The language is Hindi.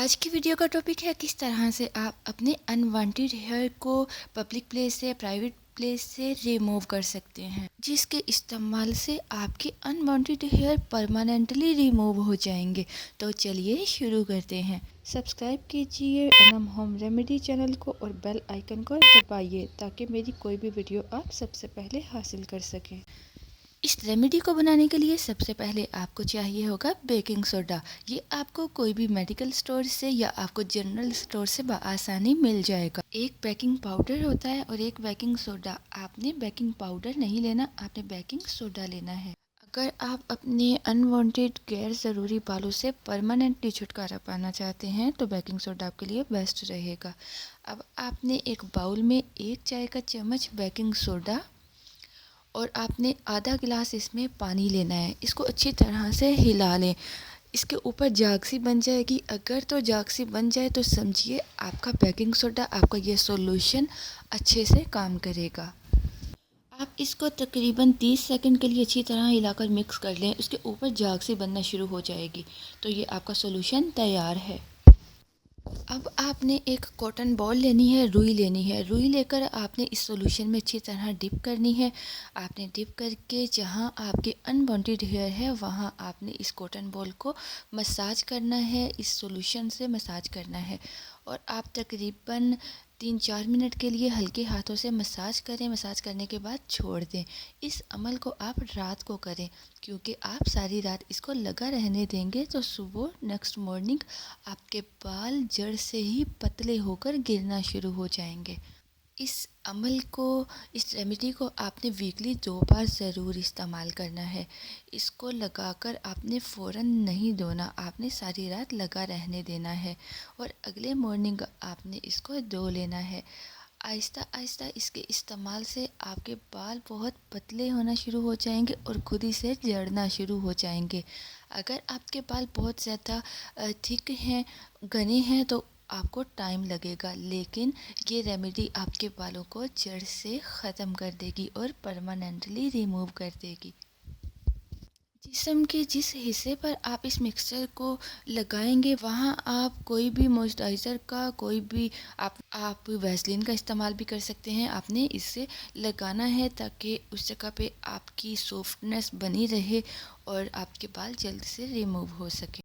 आज की वीडियो का टॉपिक है किस तरह से आप अपने अनवांटेड हेयर को पब्लिक प्लेस से प्राइवेट प्लेस से रिमूव कर सकते हैं, जिसके इस्तेमाल से आपके अनवांटेड हेयर परमानेंटली रिमूव हो जाएंगे। तो चलिए शुरू करते हैं। सब्सक्राइब कीजिए एनम होम रेमेडी चैनल को और बेल आइकन को दबाइए ताकि मेरी कोई भी वीडियो आप सबसे पहले हासिल कर सकें। इस रेमेडी को बनाने के लिए सबसे पहले आपको चाहिए होगा बेकिंग सोडा। ये आपको कोई भी मेडिकल स्टोर से या आपको जनरल स्टोर से बआसानी मिल जाएगा। एक बेकिंग पाउडर होता है और एक बेकिंग सोडा। आपने बेकिंग पाउडर नहीं लेना, आपने बेकिंग सोडा लेना है। अगर आप अपने अनवांटेड गैर ज़रूरी बालों से परमानेंटली छुटकारा पाना चाहते हैं तो बेकिंग सोडा आपके लिए बेस्ट रहेगा। अब आपने एक बाउल में 1 चाय का चम्मच बेकिंग सोडा और आपने आधा गिलास इसमें पानी लेना है। इसको अच्छी तरह से हिला लें। इसके ऊपर जागसी बन जाएगी। अगर तो जागसी बन जाए तो समझिए आपका बेकिंग सोडा, आपका ये सॉल्यूशन अच्छे से काम करेगा। आप इसको तकरीबन 30 सेकंड के लिए अच्छी तरह हिलाकर मिक्स कर लें। उसके ऊपर जागसी बनना शुरू हो जाएगी तो ये आपका सॉल्यूशन तैयार है। अब आपने एक कॉटन बॉल लेनी है, रुई लेनी है। रुई लेकर आपने इस सॉल्यूशन में अच्छी तरह डिप करनी है। आपने डिप करके जहां आपके अनवांटेड हेयर है वहां आपने इस कॉटन बॉल को मसाज करना है, इस सॉल्यूशन से मसाज करना है। और आप तकरीबन 3-4 मिनट के लिए हल्के हाथों से मसाज करें। मसाज करने के बाद छोड़ दें। इस अमल को आप रात को करें, क्योंकि आप सारी रात इसको लगा रहने देंगे तो सुबह नेक्स्ट मॉर्निंग आपके बाल जड़ से ही पतले होकर गिरना शुरू हो जाएंगे। इस अमल को, इस रेमेडी को आपने वीकली 2 बार ज़रूर इस्तेमाल करना है। इसको लगाकर आपने फ़ौरन नहीं धोना, आपने सारी रात लगा रहने देना है और अगले मॉर्निंग आपने इसको धो लेना है। आहिस्ता आहिस्ता इसके इस्तेमाल से आपके बाल बहुत पतले होना शुरू हो जाएंगे और खुद ही से झड़ना शुरू हो जाएंगे। अगर आपके बाल बहुत ज़्यादा थिक हैं, घने हैं तो आपको टाइम लगेगा, लेकिन ये रेमेडी आपके बालों को जड़ से ख़त्म कर देगी और परमानेंटली रिमूव कर देगी। जिस्म के जिस हिस्से पर आप इस मिक्सचर को लगाएंगे वहाँ आप कोई भी मॉइस्चराइज़र का, कोई भी आप वैसलीन का इस्तेमाल भी कर सकते हैं। आपने इससे लगाना है ताकि उस जगह पे आपकी सॉफ्टनेस बनी रहे और आपके बाल जल्द से रिमूव हो सके।